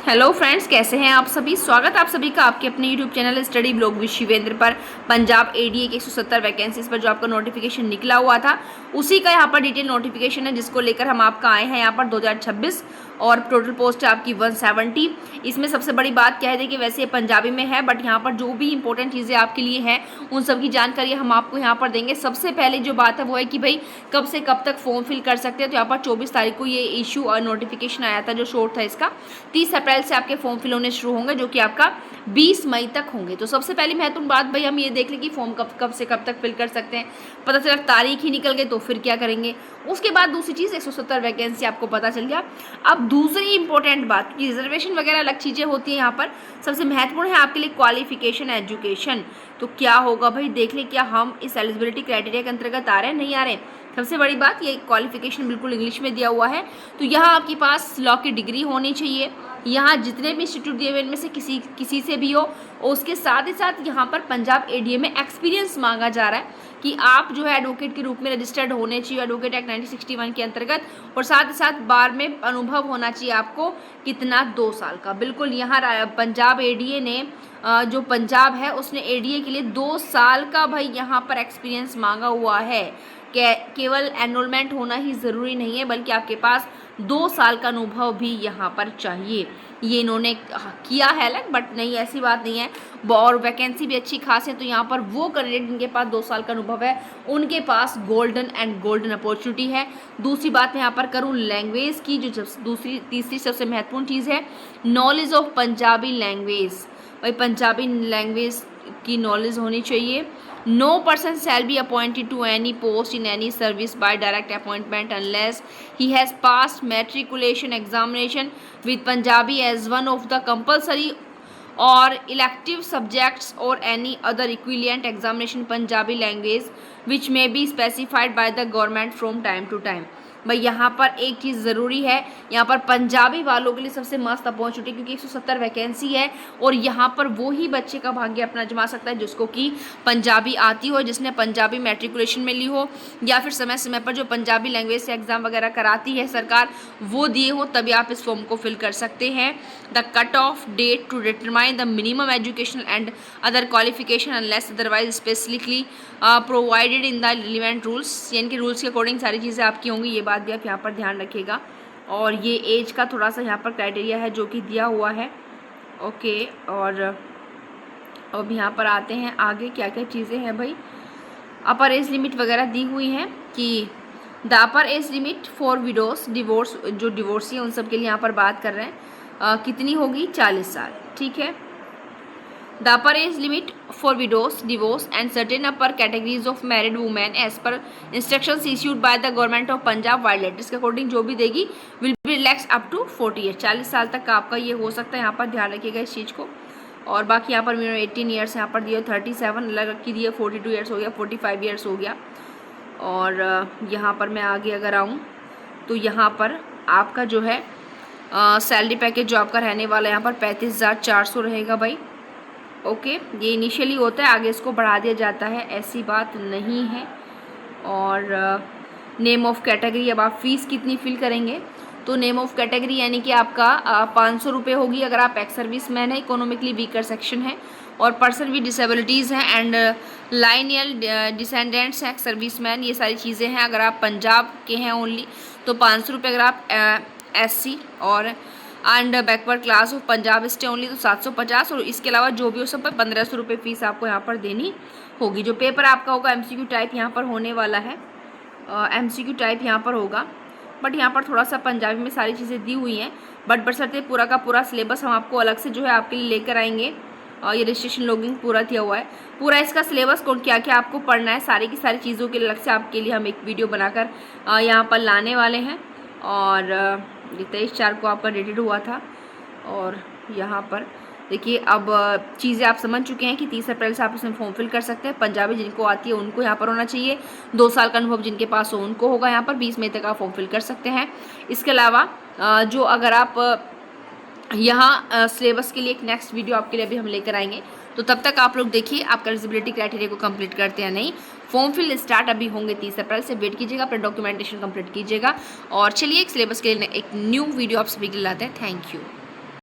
Hello friends, कैसे हैं आप सभी। स्वागत है आप सभी का आपके अपने YouTube channel study blog with Shivendra पर। पंजाब एडीए के 170 वैकेंसीज पर जो आपका नोटिफिकेशन निकला हुआ था उसी का यहाँ पर डिटेल नोटिफिकेशन है, जिसको लेकर हम आपका आए हैं यहाँ पर 2026 और टोटल पोस्ट है आपकी 170। इसमें सबसे बड़ी बात क्या है, देखिए वैसे ये पंजाबी में है बट यहाँ पर जो भी इंपॉर्टेंट चीज़ें आपके लिए हैं उन सब की जानकारी हम आपको यहाँ पर देंगे। सबसे पहले जो बात है वो है कि भाई कब से कब तक फॉर्म फिल कर सकते हैं। तो यहाँ पर 24 तारीख को ये इशू और नोटिफिकेशन आया था, जो शोर्ट था इसका। 30 अप्रैल से आपके फॉर्म फिल होने शुरू होंगे, जो कि आपका 20 मई तक होंगे। तो सबसे पहली महत्वपूर्ण बात भाई हम ये देख लें कि फॉर्म कब से कब तक फिल कर सकते हैं। पता चला तारीख ही निकल गई तो फिर क्या करेंगे। उसके बाद दूसरी चीज़ 170 वैकेंसी आपको पता चल गया। अब दूसरी इंपॉर्टेंट बात, रिजर्वेशन वगैरह अलग चीज़ें होती हैं यहाँ पर। सबसे महत्वपूर्ण है आपके लिए क्वालिफिकेशन एजुकेशन। तो क्या होगा भाई, देख लें क्या हम इस एलिजिबिलिटी क्राइटेरिया के अंतर्गत आ रहे हैं नहीं आ रहे हैं। सबसे बड़ी बात ये क्वालिफिकेशन बिल्कुल इंग्लिश में दिया हुआ है। तो यहाँ आपके पास लॉ की डिग्री होनी चाहिए। यहाँ जितने भी इंस्टीट्यूट दिए हुए इनमें से किसी से भी हो। और उसके साथ ही साथ यहाँ पर पंजाब एडीए में एक्सपीरियंस मांगा जा रहा है कि आप जो है एडवोकेट के रूप में रजिस्टर्ड होने चाहिए एडवोकेट एक्ट 1961 के अंतर्गत। और साथ ही साथ बार में अनुभव होना चाहिए आपको, कितना 2 साल का। बिल्कुल यहाँ पंजाब एडीए ने जो पंजाब है उसने एडीए के लिए 2 साल का भाई यहाँ पर एक्सपीरियंस मांगा हुआ है। केवल एनरोलमेंट होना ही ज़रूरी नहीं है, बल्कि आपके पास 2 साल का अनुभव भी यहाँ पर चाहिए। ये इन्होंने किया है अलग, बट नहीं ऐसी बात नहीं है। और वैकेंसी भी अच्छी खास है। तो यहाँ पर वो कैंडिडेट जिनके पास 2 साल का अनुभव है उनके पास गोल्डन अपॉर्चुनिटी है। दूसरी बात मैं यहाँ पर करूँ लैंग्वेज की, जो तीसरी सबसे महत्वपूर्ण चीज़ है नॉलेज ऑफ पंजाबी लैंग्वेज। भाई पंजाबी लैंग्वेज की नॉलेज होनी चाहिए। No person shall be appointed to any post in any service by direct appointment unless he has passed matriculation examination with Punjabi as one of the compulsory or elective subjects or any other equivalent examination Punjabi language which may be specified by the government from time to time। भाई यहाँ पर एक चीज़ ज़रूरी है, यहाँ पर पंजाबी वालों के लिए सबसे मस्त अपॉर्चुनिटी, क्योंकि 170 वैकेंसी है और यहाँ पर वो ही बच्चे का भाग्य अपना जमा सकता है जिसको कि पंजाबी आती हो, जिसने पंजाबी मैट्रिकुलेशन में ली हो, या फिर समय समय पर जो पंजाबी लैंग्वेज से एग्ज़ाम वगैरह कराती है सरकार वो दिए हो, तभी आप इस फॉर्म को फिल कर सकते हैं। The cut off date to determine the minimum education and other qualification unless otherwise specifically provided in the relevant rules. यानी कि रूल्स के अकॉर्डिंग सारी चीज़ें आपकी होंगी, ये बात भी आप यहाँ पर ध्यान रखिएगा। और ये एज का थोड़ा सा यहाँ पर क्राइटेरिया है जो कि दिया हुआ है। ओके, और अब यहाँ पर आते हैं आगे क्या क्या चीज़ें हैं भाई। अपर एज लिमिट वगैरह दी हुई हैं कि the upper age limit for widows divorce, जो डिवोर्सी हैं उन सब के लिए यहाँ पर बात कर रहे हैं। कितनी होगी, 40 साल। ठीक है। The upper age limit for widows, divorce and certain upper categories of married women as per instructions issued by the government of Punjab while latest के अकॉर्डिंग जो भी देगी will be relaxed up to 40 years। 40 साल तक का आपका ये हो सकता है, यहाँ पर ध्यान रखिएगा इस चीज़ को। और बाकी यहाँ पर मिनिमम 18 ईयर्स यहाँ पर दिए, 37 अलग की दिए, 42 ईयर्स हो गया, 45 ईयर्स हो गया। और यहाँ पर मैं आगे अगर आऊँ तो यहाँ पर आपका जो है सैलरी पैकेज जो आपका रहने वाला है यहाँ पर 35,400 रहेगा भाई। ओके, ये इनिशियली होता है, आगे इसको बढ़ा दिया जाता है, ऐसी बात नहीं है। और नेम ऑफ कैटेगरी, अब आप फीस कितनी फिल करेंगे, तो नेम ऑफ कैटेगरी यानी कि आपका 500 रुपये होगी अगर आप एक्स सर्विस मैन है, इकोनॉमिकली वीकर सेक्शन है और पर्सन विद डिसेबिलिटीज़ हैं एंड लाइनियल डिसेंडेंट्स हैं, एक्स सर्विस मैन, ये सारी चीज़ें हैं। अगर आप पंजाब के हैं ओनली तो 500 रुपये, अगर आप SC और and backward class of Punjab stay only तो 750। और इसके अलावा जो भी हो सब पर 1500 रुपये फीस आपको यहाँ पर देनी होगी। जो पेपर आपका होगा MCQ टाइप यहाँ पर होने वाला है, MCQ टाइप यहाँ पर होगा। बट यहाँ पर थोड़ा सा पंजाबी में सारी चीज़ें दी हुई हैं, बट बशर्ते पूरा का पूरा सिलेबस हम आपको अलग से जो है आपके लिए लेकर आएंगे। ये रजिस्ट्रेशन लॉगिंग पूरा किया हुआ है, पूरा इसका सिलेबस कौन क्या क्या आपको पढ़ना है, सारी की सारी चीज़ों के अलग से आपके लिए हम एक वीडियो बनाकर यहाँ पर लाने वाले हैं। और ये 23/4 को आपका डेटेड हुआ था। और यहाँ पर देखिए अब चीज़ें आप समझ चुके हैं कि 30 अप्रैल से आप इसमें फॉर्म फिल कर सकते हैं। पंजाबी जिनको आती है उनको यहाँ पर होना चाहिए, 2 साल का अनुभव जिनके पास हो उनको होगा यहाँ पर। 20 मई तक आप फॉर्म फिल कर सकते हैं। इसके अलावा जो अगर आप यहाँ सिलेबस के लिए एक नेक्स्ट वीडियो आपके लिए अभी हम लेकर आएंगे, तो तब तक आप लोग देखिए आपका एलिजिबिलिटी क्राइटेरिया को कंप्लीट करते हैं नहीं। फॉर्म फिल स्टार्ट अभी होंगे 30 अप्रैल से, वेट कीजिएगा, अपना डॉक्यूमेंटेशन कंप्लीट कीजिएगा। और चलिए एक सिलेबस के लिए एक न्यू वीडियो आप सभी के लिए लाते हैं। Thank you.